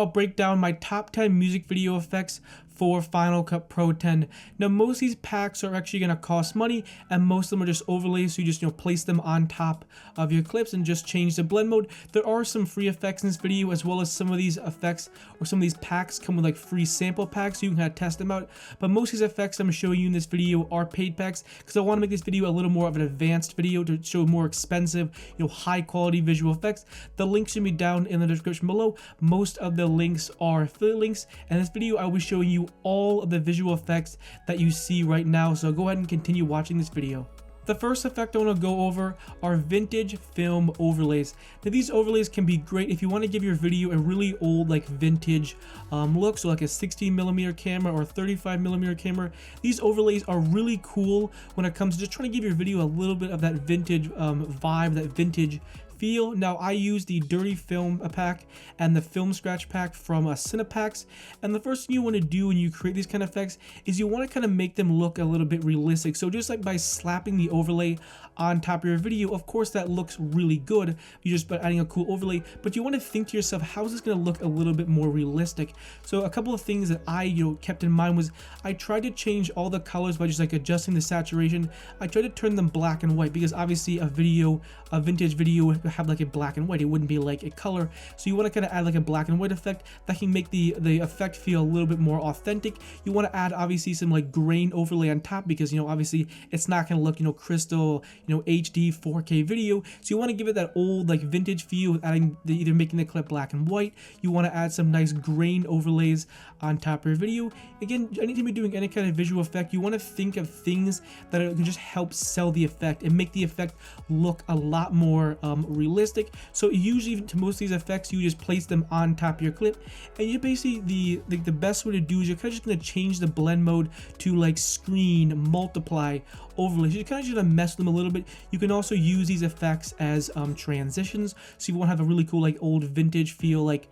I'll break down my top 10 music video effects for Final Cut Pro 10. Now most of these packs are actually going to cost money, and most of them are just overlays, so you just place them on top of your clips and just change the blend mode. There are some free effects in this video, as well as some of these effects or some of these packs come with like free sample packs, so you can kind of test them out. But most of these effects I'm showing you in this video are paid packs, because I want to make this video a little more of an advanced video to show more expensive, high quality visual effects. The links should be down in the description below. Most of the links are affiliate links, and in this video I will be showing you all of the visual effects that you see right now, so go ahead and continue watching this video. The first effect I want to go over are vintage film overlays. Now these overlays can be great if you want to give your video a really old like vintage look, so like a 16mm camera or 35mm camera. These overlays are really cool when it comes to just trying to give your video a little bit of that vintage vibe, that vintage feel. Now I use the dirty film pack and the film scratch pack from Cinepacks, and the first thing you want to do when you create these kind of effects is you want to kind of make them look a little bit realistic. So just like by slapping the overlay on top of your video, of course that looks really good, you just by adding a cool overlay, but you want to think to yourself, how is this going to look a little bit more realistic? So a couple of things that I kept in mind was I tried to change all the colors by just like adjusting the saturation. I tried to turn them black and white, because obviously a vintage video would have like a black and white, it wouldn't be like a color. So you want to kind of add like a black and white effect that can make the effect feel a little bit more authentic. You want to add obviously some like grain overlay on top, because obviously it's not going to look crystal HD 4K video. So you want to give it that old like vintage feel with adding either making the clip black and white. You want to add some nice grain overlays on top of your video. Again, anytime you're doing any kind of visual effect, you want to think of things that can just help sell the effect and make the effect look a lot more realistic. So usually to most of these effects, you just place them on top of your clip, and you basically the best way to do is you're kind of just going to change the blend mode to like screen, multiply, overlay. So you kind of just mess with them a little bit. You can also use these effects as transitions. So if you want to have a really cool like old vintage feel like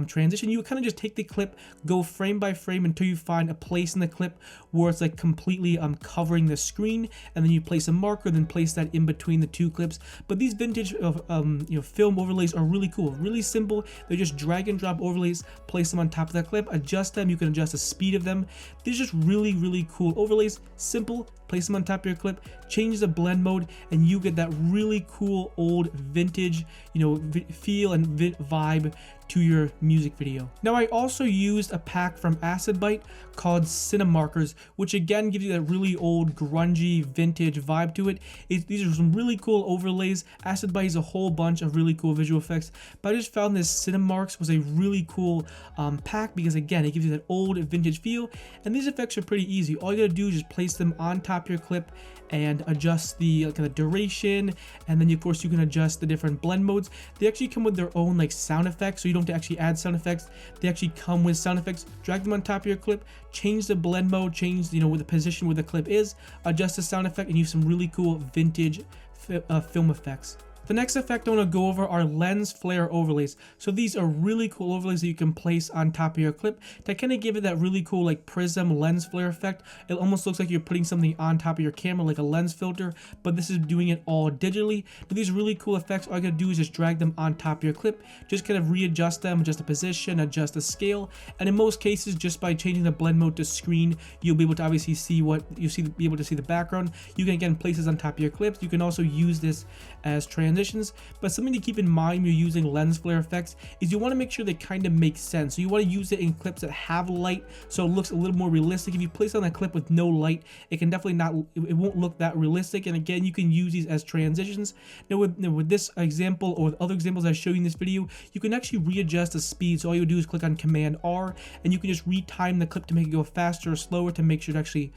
transition, you kind of just take the clip, go frame by frame until you find a place in the clip where it's like completely covering the screen, and then you place a marker, then place that in between the two clips. But these vintage film overlays are really cool, really simple. They're just drag and drop overlays, place them on top of that clip, adjust them. You can adjust the speed of them. They're just really cool overlays, simple. Place them on top of your clip, change the blend mode, and you get that really cool old vintage feel and vibe to your music video. Now I also used a pack from Acidbyte called Cinemarkers, which again gives you that really old grungy vintage vibe to it. These are some really cool overlays. Acidbyte is a whole bunch of really cool visual effects, but I just found this Cinemarks was a really cool pack, because again it gives you that old vintage feel, and these effects are pretty easy. All you gotta do is just place them on top of your clip and adjust the kind of duration, and then of course you can adjust the different blend modes. They actually come with their own like sound effects, so you don't have to actually add sound effects. They actually come with sound effects. Drag them on top of your clip, change the blend mode, change with the position where the clip is, adjust the sound effect, and use some really cool vintage film effects. The next effect I want to go over are lens flare overlays. So these are really cool overlays that you can place on top of your clip to kind of give it that really cool like prism lens flare effect. It almost looks like you're putting something on top of your camera like a lens filter, but this is doing it all digitally. But these really cool effects, all you gotta do is just drag them on top of your clip, just kind of readjust them, adjust the position, adjust the scale, and in most cases just by changing the blend mode to screen, you'll be able to obviously see what you see, be able to see the background. You can again place this on top of your clips. You can also use this as transitions, but something to keep in mind when you're using lens flare effects is you want to make sure they kind of make sense. So you want to use it in clips that have light, so it looks a little more realistic. If you place it on a clip with no light, it can definitely not, it won't look that realistic. And again, you can use these as transitions. Now with this example or with other examples I show you in this video, you can actually readjust the speed. So all you do is click on Command R, and you can just retime the clip to make it go faster or slower to make sure it actually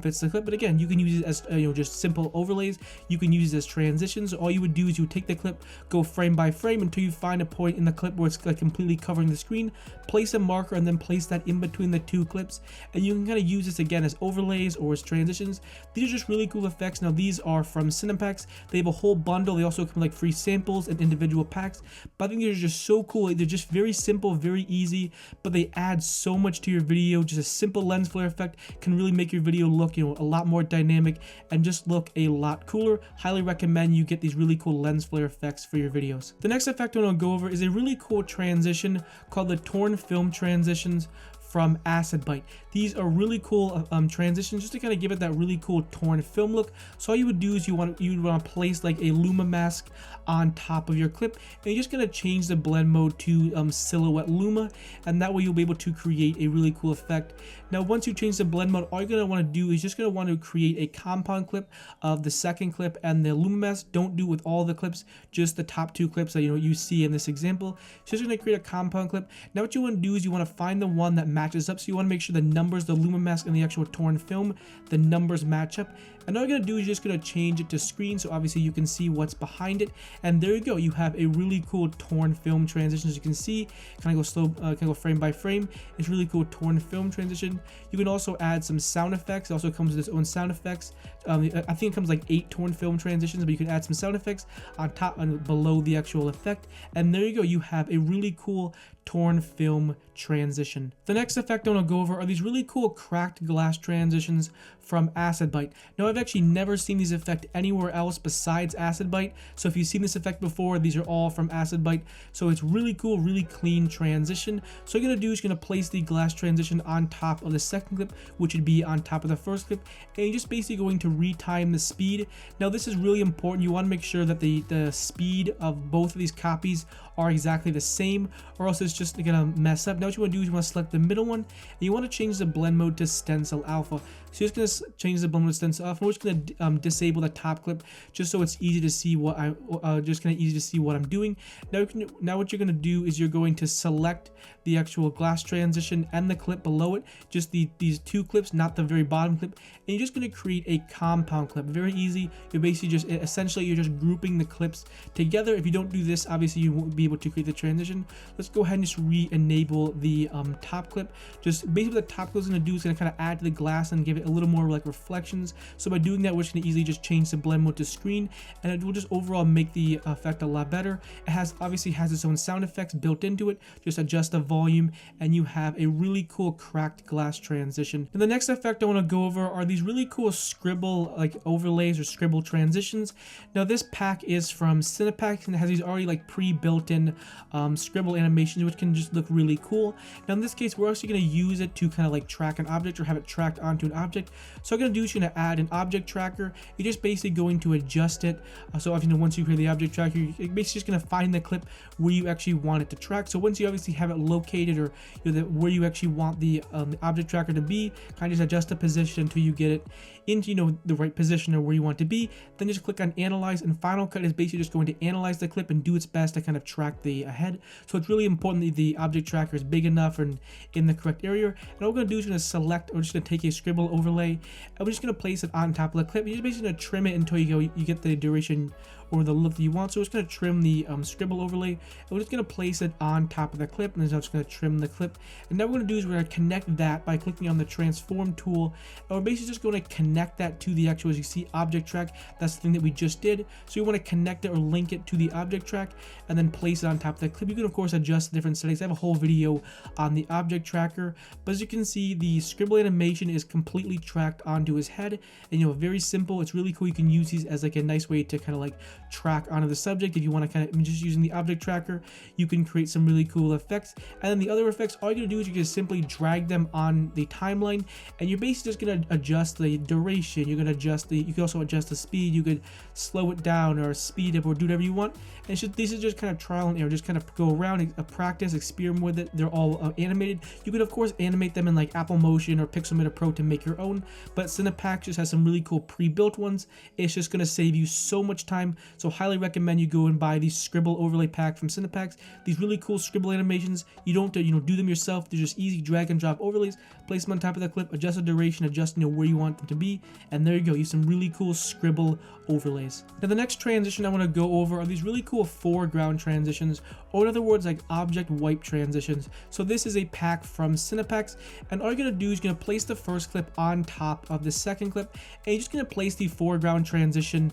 fits the clip. But again, you can use it as just simple overlays. You can use it as transitions. All you would do is you would take the clip, go frame by frame until you find a point in the clip where it's like completely covering the screen, place a marker, and then place that in between the two clips, and you can kind of use this again as overlays or as transitions. These are just really cool effects. Now these are from Cinepacks. They have a whole bundle. They also come with like free samples and individual packs, but I think they're just so cool. They're just very simple, very easy, but they add so much to your video. Just a simple lens flare effect can really make your video look a lot more dynamic and just look a lot cooler. Highly recommend you get these really cool lens flare effects for your videos. The next effect I want to go over is a really cool transition called the torn film transitions from Acid Bite. These are really cool transitions just to kind of give it that really cool torn film look. So all you would do is you would want to place like a Luma mask on top of your clip, and you're just going to change the blend mode to Silhouette Luma, and that way you'll be able to create a really cool effect. Now once you change the blend mode, all you're going to want to do is just going to want to create a compound clip of the second clip and the Luma mask. Don't do it with all the clips, just the top 2 clips that you see in this example. So just going to create a compound clip. Now what you want to do is you want to find the one that matches up. So you want to make sure the numbers, the Luma mask and the actual torn film, the numbers match up. And all you're going to do is just going to change it to screen, so obviously you can see what's behind it. And there you go, you have a really cool torn film transition. As you can see, kind of go slow, kind of go frame by frame. It's really cool torn film transition. You can also add some sound effects. It also comes with its own sound effects. I think it comes like 8 torn film transitions, but you can add some sound effects on top and below the actual effect. And there you go, you have a really cool torn film transition. The next effect I want to go over are these really cool cracked glass transitions from Acid Bite. Now I've actually never seen these effect anywhere else besides Acid Bite, so if you've seen this effect before, these are all from Acid Bite. So it's really cool, really clean transition. So what you're going to do is you're going to place the glass transition on top of the second clip, which would be on top of the first clip, and you're just basically going to retime the speed. Now this is really important. You want to make sure that the speed of both of these copies are exactly the same, or else it's just gonna mess up. Now what you want to do is you want to select the middle one, and you want to change the blend mode to Stencil Alpha. So you're just going to change the blend mode to Stencil Alpha. We're just going to disable the top clip just so it's easy to see what I'm doing. Now what you're going to do is you're going to select the actual glass transition and the clip below it, just these 2 clips, not the very bottom clip, and you're just going to create a compound clip. Very easy. You're basically just you're just grouping the clips together. If you don't do this, obviously you won't be able to create the transition. Let's go ahead and just re-enable the top clip. Just basically what the top clip is going to do is going to kind of add to the glass and give it a little more like reflections. So by doing that, we're just going to easily just change the blend mode to screen, and it will just overall make the effect a lot better. It obviously has its own sound effects built into it. Just adjust the volume and you have a really cool cracked glass transition. And the next effect I want to go over are these really cool scribble like overlays or scribble transitions. Now this pack is from Cinepax and it has these already like pre-built in scribble animations, which can just look really cool. Now in this case, we're actually going to use it to kind of like track an object or have it tracked onto an object. So I'm going to do is you're going to add an object tracker. You're just basically going to adjust it. So obviously once you create the object tracker, you're basically just going to find the clip where you actually want it to track. So once you obviously have it located, or where you actually want the object tracker to be, kind of just adjust the position until you get it into the right position or where you want it to be. Then just click on Analyze, and Final Cut is basically just going to analyze the clip and do its best to kind of track the head. So it's really important that the object tracker is big enough and in the correct area. And what we're going to do is we're going to select, or just going to take a scribble overlay, and we're just going to place it on top of the clip. You're just basically going to trim it until you get the duration or the look that you want. So we're just going to trim the scribble overlay, and we're just going to place it on top of the clip, and then I'm just going to trim the clip. And now what we're going to do is we're going to connect that by clicking on the transform tool, and we're basically just going to connect that to the actual, as you see, object track. That's the thing that we just did. So you want to connect it or link it to the object track and then place it on top of the clip. You can of course adjust the different settings. I have a whole video on the object tracker, but as you can see, the scribble animation is completely tracked onto his head, and very simple. It's really cool. You can use these as like a nice way to kind of like track onto the subject. If you want to kind of just using the object tracker, you can create some really cool effects. And then the other effects, all you're going to do is you can simply drag them on the timeline, and you're basically just going to adjust the duration. You're going to adjust you can also adjust the speed. You could slow it down or speed it or do whatever you want. And this is just kind of trial and error. Just kind of go around, practice, experiment with it. They're all animated. You could of course animate them in like Apple Motion or Pixelmator Pro to make your own, but Cinepax just has some really cool pre-built ones. It's just going to save you so much time. So highly recommend you go and buy these Scribble overlay pack from Cinepax. These really cool Scribble animations. You don't do them yourself. They're just easy drag and drop overlays. Place them on top of the clip, adjust the duration, adjust where you want them to be, and there you go. Use some really cool Scribble overlays. Now the next transition I want to go over are these really cool foreground transitions, or in other words like object wipe transitions. So this is a pack from Cinepax, and all you're going to do is you're going to place the first clip on top of the second clip, and you're just going to place the foreground transition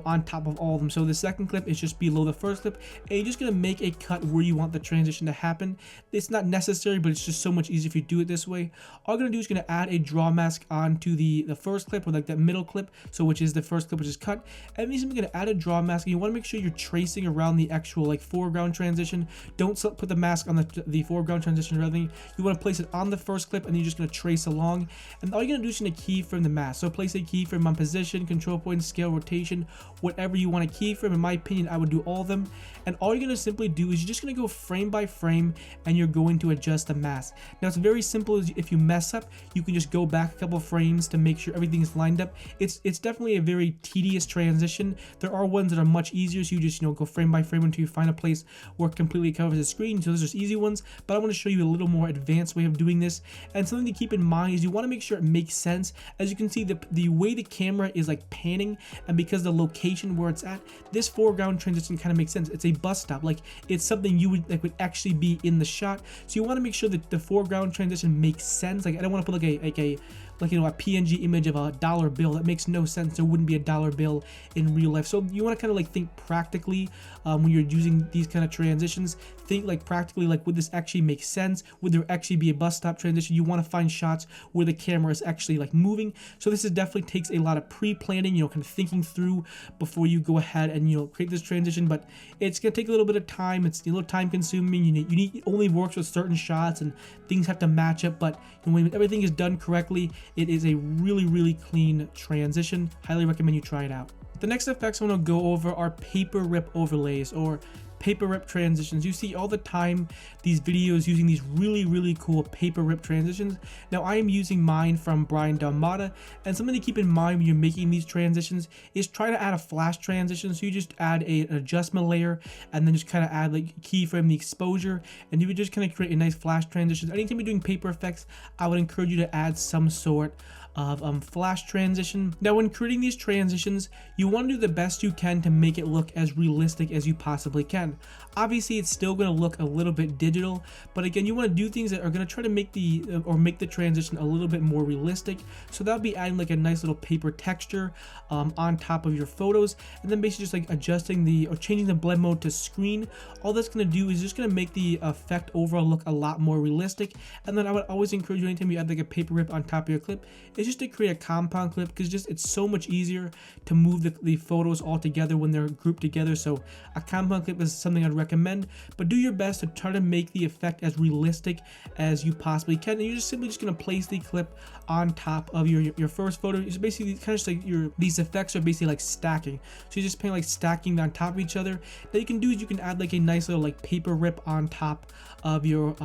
on top of all them. So the second clip is just below the first clip, and you're just gonna make a cut where you want the transition to happen. It's not necessary, but it's just so much easier if you do it this way. All you're gonna do is gonna add a draw mask onto the first clip, or like that middle clip, so which is the first clip, which is cut. And you're gonna add a draw mask, and you want to make sure you're tracing around the actual like foreground transition. Don't put the mask on the foreground transition or anything. You want to place it on the first clip, and then you're just gonna trace along. And all you're gonna do is gonna keyframe the mask. So place a keyframe on position, control point, scale, rotation, whatever you want to keyframe. In my opinion, I would do all of them. And all you're gonna simply do is you're just gonna go frame by frame, and you're going to adjust the mask. Now it's very simple. If you mess up, you can just go back a couple frames to make sure everything is lined up. It's definitely a very tedious transition. There are ones that are much easier, so you just go frame by frame until you find a place where it completely covers the screen. So those are just easy ones, but I want to show you a little more advanced way of doing this. And something to keep in mind is you want to make sure it makes sense. As you can see, the way the camera is like panning, and because the location where it's at, this foreground transition kind of makes sense. It's a bus stop, like it's something you would would actually be in the shot. So you want to make sure that the foreground transition makes sense. Like I don't want to put like a PNG image of a dollar bill. That makes no sense. There wouldn't be a dollar bill in real life. So you want to kind of like think practically when you're using these kind of transitions. Think like practically, like would this actually make sense? Would there actually be a bus stop transition? You want to find shots where the camera is actually like moving. So this is definitely takes a lot of pre-planning, kind of thinking through before you go ahead and create this transition. But it's gonna take a little bit of time. It's a little time consuming. It only works with certain shots, and things have to match up. But when everything is done correctly, it is a really clean transition. Highly recommend you try it out. The next effects I want to go over are paper rip overlays, or paper rip transitions. You see all the time these videos using these really cool paper rip transitions. Now I am using mine from Brian Dalmata, and something to keep in mind when you're making these transitions is try to add a flash transition. So you just add an adjustment layer, and then just kind of add like keyframe the exposure, and you would just kind of create a nice flash transition. Anytime you're doing paper effects, I would encourage you to add some sort of flash transition. Now when creating these transitions, you want to do the best you can to make it look as realistic as you possibly can. Obviously it's still going to look a little bit digital, but again, you want to do things that are going to try to make the transition a little bit more realistic. So that would be adding like a nice little paper texture on top of your photos, and then basically just like adjusting or changing the blend mode to screen. All that's going to do is just going to make the effect overall look a lot more realistic. And then I would always encourage you, anytime you add like a paper rip on top of your clip, is just to create a compound clip, because it's so much easier to move the photos all together when they're grouped together. So a compound clip is something I'd recommend, but do your best to try to make the effect as realistic as you possibly can. And you're just simply going to place the clip on top of your first photo. It's basically kind of just like these effects are basically like stacking. So you're just playing like stacking on top of each other. That you can do is you can add like a nice little like paper rip on top of your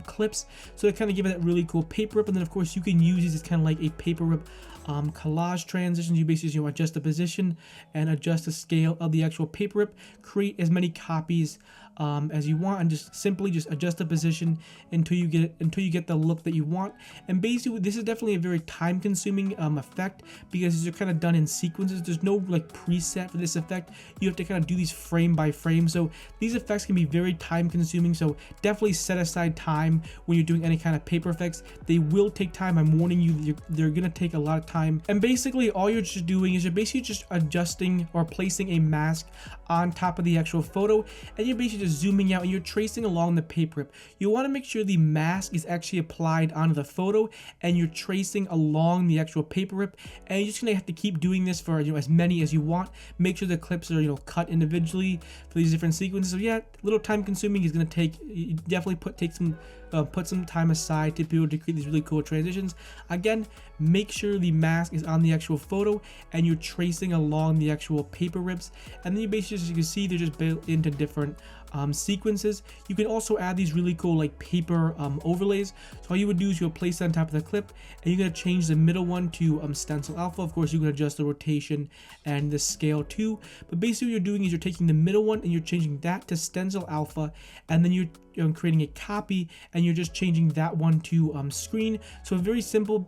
clips, so to kind of give it that really cool paper rip. And then of course you can use these as kind of like a paper rip collage transitions. You basically adjust the position and adjust the scale of the actual paper rip, create as many copies as you want, and just simply adjust the position until you get the look that you want. And basically this is definitely a very time consuming effect, because they're kind of done in sequences. There's no like preset for this effect. You have to kind of do these frame by frame, so these effects can be very time consuming. So definitely set aside time when you're doing any kind of paper effects. They will take time. I'm warning you, they're gonna take a lot of time. And basically all you're just doing is you're basically just adjusting or placing a mask on top of the actual photo, and you're basically just zooming out and you're tracing along the paper rip. You want to make sure the mask is actually applied onto the photo, and you're tracing along the actual paper rip, and you're just gonna have to keep doing this for as many as you want. Make sure the clips are cut individually for these different sequences. So yeah, a little time consuming. Is gonna take, you definitely put some time aside to be able to create these really cool transitions. Again, make sure the mask is on the actual photo and you're tracing along the actual paper rips, and then you basically, as you can see, they're just built into different sequences. You can also add these really cool like paper overlays. So all you would do is you'll place it on top of the clip, and you're going to change the middle one to stencil alpha. Of course, you can adjust the rotation and the scale too, but basically what you're doing is you're taking the middle one and you're changing that to stencil alpha, and then you're creating a copy and you're just changing that one to screen. So very simple.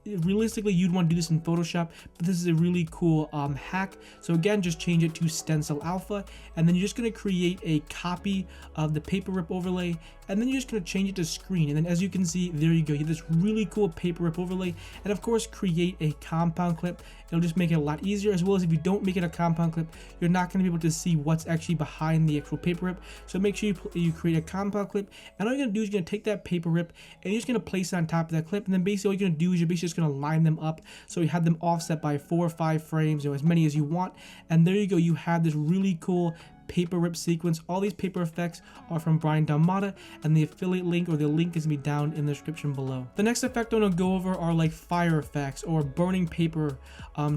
Realistically, you'd want to do this in Photoshop, but this is a really cool hack. So again, just change it to stencil alpha, and then you're just going to create a copy of the paper rip overlay, and then you're just going to change it to screen. And then as you can see, there you go. You have this really cool paper rip overlay, and of course create a compound clip. It'll just make it a lot easier, as well as if you don't make it a compound clip, you're not going to be able to see what's actually behind the actual paper rip. So make sure you create a compound clip, and all you're going to do is you're going to take that paper rip and you're just going to place it on top of that clip, and then basically all you're going to do is you're basically just going to line them up so you have them offset by 4 or 5 frames, as many as you want, and there you go. You have this really cool paper rip sequence. All these paper effects are from Brian Dalmata, and the affiliate link or the link is gonna be down in the description below. The next effect I'm gonna go over are like fire effects or burning paper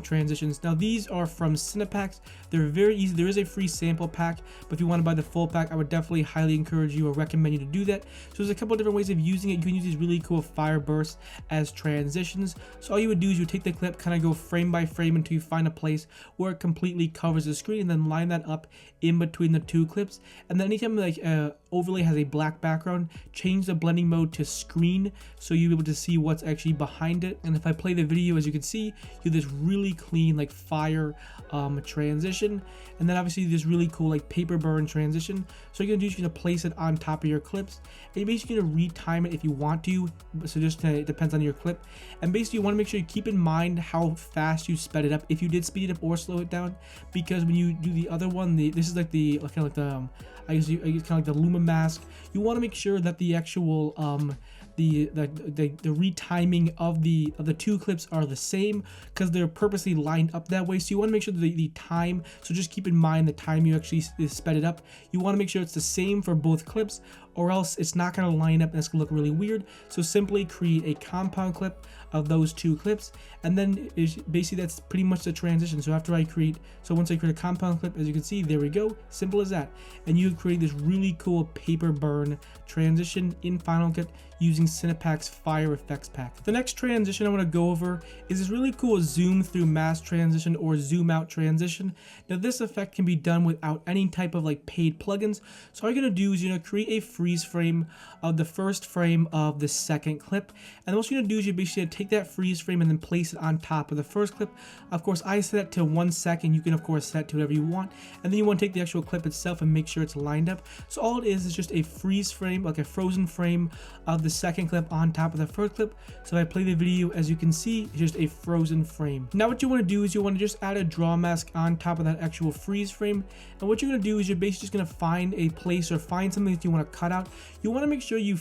transitions. Now these are from FCPX. They're very easy. There is a free sample pack, but if you want to buy the full pack, I would definitely highly encourage you or recommend you to do that. So there's a couple of different ways of using it. You can use these really cool fire bursts as transitions. So all you would do is you take the clip, kind of go frame by frame until you find a place where it completely covers the screen, and then line that up in between the 2 clips. And then anytime like overlay has a black background, change the blending mode to screen so you'll be able to see what's actually behind it. And if I play the video, as you can see, you have this really clean like fire transition, and then obviously this really cool like paper burn transition. So you're gonna do is you're gonna place it on top of your clips, and you're basically gonna retime it if you want to. So just it depends on your clip, and basically you want to make sure you keep in mind how fast you sped it up, if you did speed it up or slow it down, because when you do the other one, this is like the kind of like the I guess kind of like the Luma mask. You want to make sure that the actual the retiming of the 2 clips are the same, because they're purposely lined up that way. So you want to make sure that the time, so just keep in mind the time you actually sped it up. You want to make sure it's the same for both clips, or else it's not going to line up and it's going to look really weird. So simply create a compound clip of those 2 clips, and then basically that's pretty much the transition. So once I create a compound clip, as you can see, there we go, simple as that, and you create this really cool paper burn transition in Final Cut using FCPX Fire Effects Pack. The next transition I want to go over is this really cool zoom through mask transition or zoom out transition. Now this effect can be done without any type of like paid plugins. So all you're going to do is you're going to create a freeze frame of the first frame of the second clip, and what you're going to do is you're basically going to take that freeze frame and then place it on top of the first clip. Of course I set it to 1 second. You can of course set to whatever you want, and then you want to take the actual clip itself and make sure it's lined up. So all it is just a freeze frame, like a frozen frame of the second clip on top of the first clip. So if I play the video, as you can see, it's just a frozen frame. Now what you want to do is you want to just add a draw mask on top of that actual freeze frame, and what you're going to do is you're basically just going to find a place or find something that you want to cut out. You want to make sure you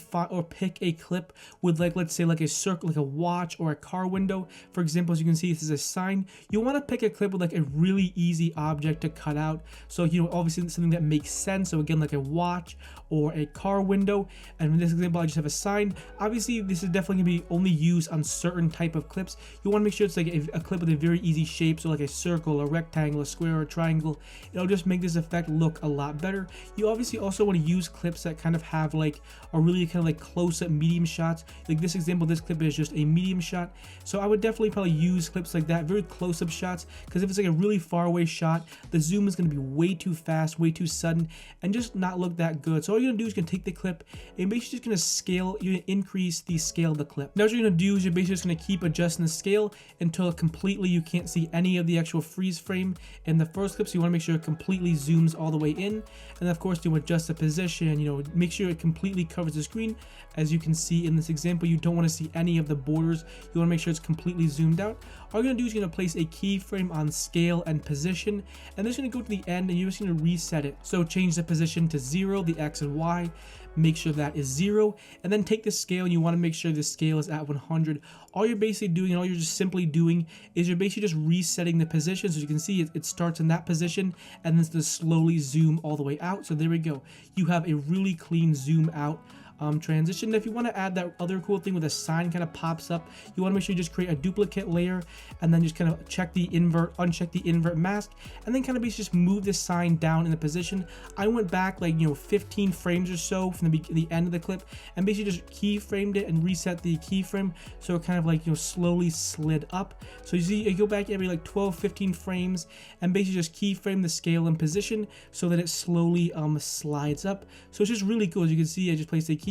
pick a clip with like, let's say like a circle, like a watch or a car window. For example, as you can see, this is a sign. You want to pick a clip with like a really easy object to cut out. So obviously something that makes sense. So again, like a watch or a car window. And in this example, I just have a sign. Obviously this is definitely gonna be only used on certain type of clips. You want to make sure it's like a clip with a very easy shape, so like a circle, a rectangle, a square, or a triangle. It'll just make this effect look a lot better. You obviously also want to use clips that kind of have like a really kind of like close-up medium shots. Like this example, this clip is just a medium shot, so I would definitely probably use clips like that, very close-up shots, because if it's like a really far away shot, the zoom is going to be way too fast, way too sudden, and just not look that good. So all you're gonna do is gonna take the clip and basically just gonna scale, you're gonna increase the scale of the clip. Now what you're gonna do is you're basically just gonna keep adjusting the scale until completely you can't see any of the actual freeze frame in the first clip. So you want to make sure it completely zooms all the way in, and of course you adjust the position, make sure it completely covers the screen. As you can see in this example, you don't want to see any of the borders. You want to make sure it's completely zoomed out. All you're going to do is you're going to place a keyframe on scale and position, and then you're going to go to the end and you're just going to reset it. So change the position to 0, the X and Y, make sure that is 0, and then take the scale and you want to make sure the scale is at 100. All you're basically doing, and all you're just simply doing, is you're basically just resetting the position. So you can see it starts in that position and then to slowly zoom all the way out. So there we go. You have a really clean zoom out transition. If you want to add that other cool thing with a sign kind of pops up, you want to make sure you just create a duplicate layer and then just kind of uncheck the invert mask, and then kind of just move this sign down in the position. I went back like 15 frames or so from the end of the clip and basically just keyframed it and reset the keyframe so it kind of like slowly slid up. So you see, you go back every like 12-15 frames and basically just keyframe the scale and position so that it slowly slides up. So it's just really cool. As you can see, I just placed a keyframe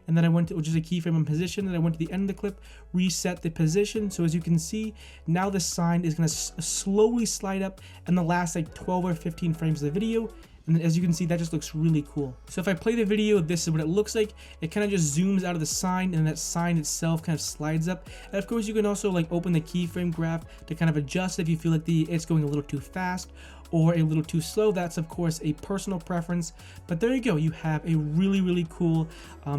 and then I went to just a keyframe in position, and I went to the end of the clip, reset the position. So as you can see, now the sign is going to slowly slide up in the last like 12 or 15 frames of the video, and And as you can see, that just looks really cool. So if I play the video, this is what it looks like. It kind of just zooms out of the sign, and that sign itself kind of slides up. And of course, you can also like open the keyframe graph to kind of adjust if you feel like it's going a little too fast or a little too slow. That's of course a personal preference, but there you go. You have a really cool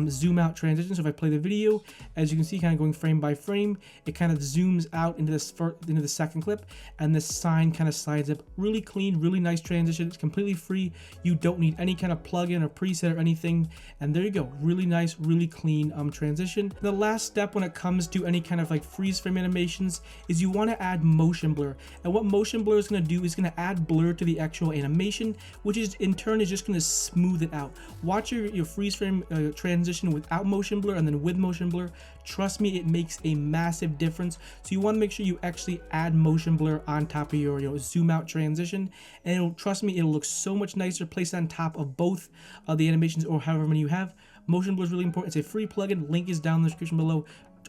zoom out transition. So if I play the video, as you can see, kind of going frame by frame, it kind of zooms out into the second clip, and the sign kind of slides up. Really clean, really nice transition. It's completely free. You don't need any kind of plugin or preset or anything. And there you go. Really nice, really clean transition. The last step when it comes to any kind of like freeze frame animations is you want to add motion blur. And what motion blur is going to do is going to add blur to the actual animation, which is in turn is just going to smooth it out. Watch your freeze frame transition without motion blur and then with motion blur. Trust me, it makes a massive difference. So you want to make sure you actually add motion blur on top of your zoom out transition, and trust me, it'll look so much nicer placed on top of both of the animations or however many you have. Motion blur is really important. It's a free plugin. Link is down in the description below.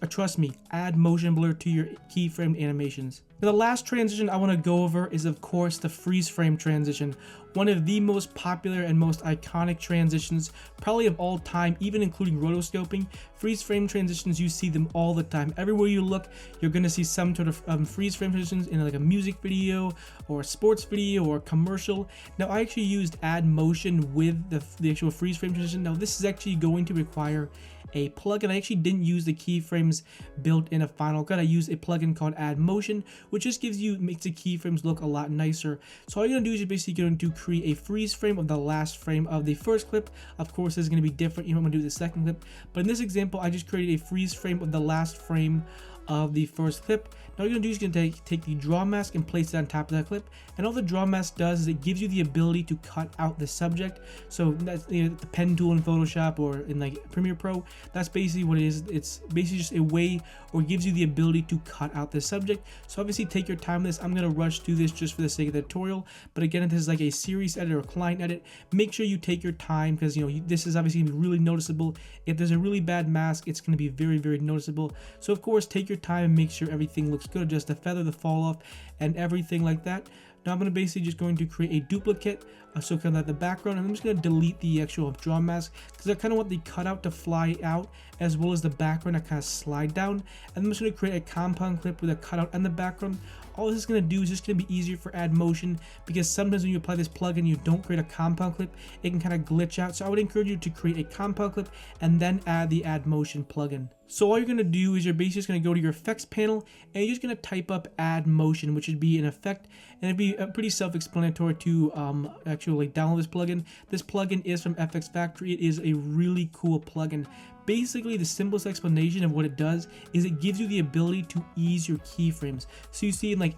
Trust me, add motion blur to your keyframed animations. Now, the last transition I want to go over is of course the freeze frame transition, one of the most popular and most iconic transitions probably of all time, even including rotoscoping. Freeze frame transitions, you see them all the time. Everywhere you look, you're going to see some sort of freeze frame transitions in like a music video or a sports video or a commercial. Now, I actually used add motion with the actual freeze frame transition. Now, this is actually going to require a plugin. I actually didn't use the keyframes built in a Final Cut. I used a plugin called Add Motion, which just makes the keyframes look a lot nicer. So all you're gonna do is you're basically going to create a freeze frame of the last frame of the first clip. Of course, this is gonna be different. You don't want to do the second clip, but in this example, I just created a freeze frame of the last frame of the first clip. Now what you're gonna do is you're gonna take the draw mask and place it on top of that clip, and all the draw mask does is it gives you the ability to cut out the subject. So that's the pen tool in Photoshop or in like Premiere Pro. That's basically what it is. It's basically just a way, or gives you the ability to cut out the subject. So obviously take your time with this. I'm gonna rush through this just for the sake of the tutorial, but again, if this is like a series edit or client edit, make sure you take your time, because this is obviously gonna be really noticeable. If there's a really bad mask, it's gonna be very noticeable. So of course, take your time and make sure everything looks good, just the feather, the fall off, and everything like that. Now I'm going to basically just going to create a duplicate, so kind of like the background, and I'm just going to delete the actual draw mask, because I kind of want the cutout to fly out as well as the background to kind of slide down. And I'm just going to create a compound clip with a cutout and the background. All this is going to do is just going to be easier for add motion, because sometimes when you apply this plugin, you don't create a compound clip, it can kind of glitch out. So I would encourage you to create a compound clip and then add the add motion plugin. So all you're going to do is you're basically just going to go to your effects panel, and you're just going to type up add motion, which would be an effect, and it'd be pretty self-explanatory to actually download this plugin. This plugin is from FX Factory. It is a really cool plugin. Basically, the simplest explanation of what it does is it gives you the ability to ease your keyframes. So you see in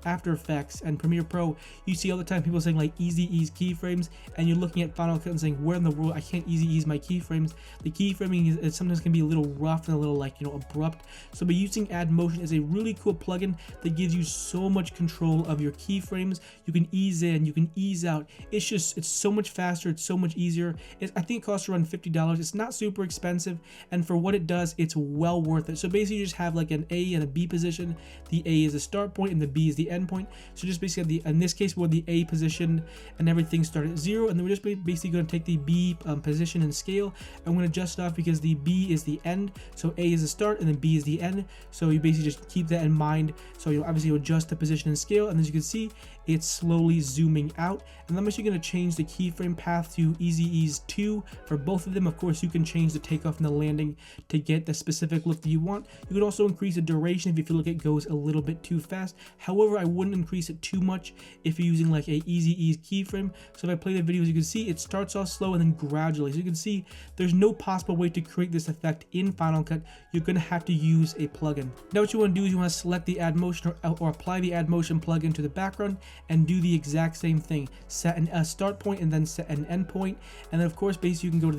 After Effects and Premiere Pro, you see all the time people saying like easy ease keyframes, and you're looking at Final Cut and saying, where in the world I can't easy ease my keyframes. The keyframing is sometimes can be a little rough and a little abrupt. So by using Add Motion is a really cool plugin that gives you so much control of your keyframes. You can ease in, you can ease out. It's so much faster, it's so much easier. I think it costs around $50. It's not super expensive, and for what it does, it's well worth it. So basically you just have like an A and a B position. The A is the start point and the B is the end point. So just basically in this case, where the A position and everything start at 0, and then we're just basically going to take the B position and scale. I'm going to adjust it off because the B is the end, so A is the start and then B is the end. So you basically just keep that in mind. So obviously you adjust the position and scale, and as you can see, it's slowly zooming out. And I'm actually going to change the keyframe path to Easy Ease 2 for both of them. Of course, you can change the takeoff and the landing to get the specific look that you want. You can also increase the duration if you feel like it goes a little bit too fast. However, I wouldn't increase it too much if you're using like a Easy Ease keyframe. So if I play the video, as you can see, it starts off slow and then gradually. So you can see there's no possible way to create this effect in Final Cut. You're going to have to use a plugin. Now what you want to do is you want to select the Add Motion or apply the Add Motion plugin to the background and do the exact same thing. Set a start point and then set an end point. And then of course, basically you can go to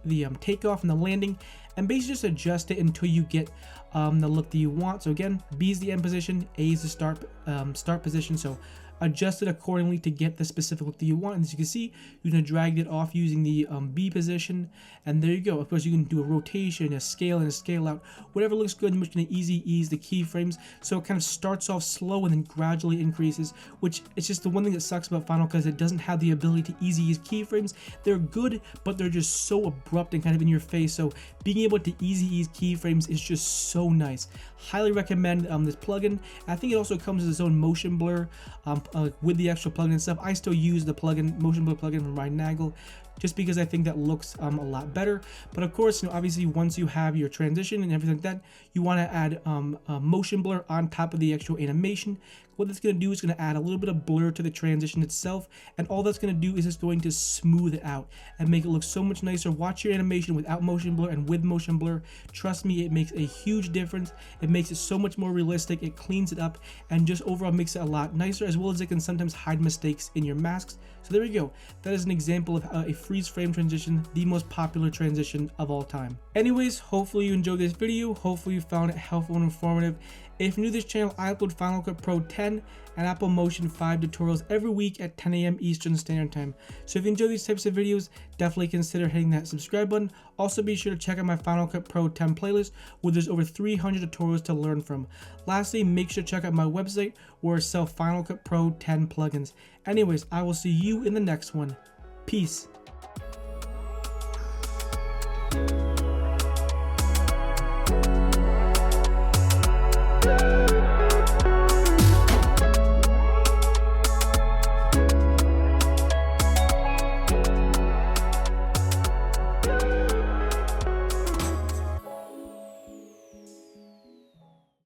the takeoff and the landing, and basically just adjust it until you get the look that you want. So again, B is the end position, A is the start position. So adjust it accordingly to get the specific look that you want. And as you can see, you're going to drag it off using the B position, and there you go. Of course, you can do a rotation, a scale, and a scale out, whatever looks good. You're just going to ease the keyframes, so it kind of starts off slow and then gradually increases, which is just the one thing that sucks about Final Cut, is it doesn't have the ability to easy ease keyframes. They're good, but they're just so abrupt and kind of in your face, so being able to easy ease keyframes is just so nice. Highly recommend this plugin. I think it also comes with its own motion blur with the extra plugin and stuff. I still use the plugin, motion blur plugin from Ryan Nagel, just because I think that looks a lot better. But of course, obviously once you have your transition and everything like that, you want to add motion blur on top of the actual animation. What that's going to do is going to add a little bit of blur to the transition itself, and all that's going to do is it's going to smooth it out and make it look so much nicer. Watch your animation without motion blur and with motion blur. Trust me, it makes a huge difference. It makes it so much more realistic. It cleans it up and just overall makes it a lot nicer, as well as it can sometimes hide mistakes in your masks. So there we go. That is an example of a freeze frame transition, the most popular transition of all time. Anyways, hopefully you enjoyed this video. Hopefully you found it helpful and informative. If you're new to this channel, I upload Final Cut Pro 10 and Apple Motion 5 tutorials every week at 10 a.m. Eastern Standard Time. So if you enjoy these types of videos, definitely consider hitting that subscribe button. Also be sure to check out my Final Cut Pro 10 playlist, where there's over 300 tutorials to learn from. Lastly, make sure to check out my website where I sell Final Cut Pro 10 plugins. Anyways, I will see you in the next one. Peace.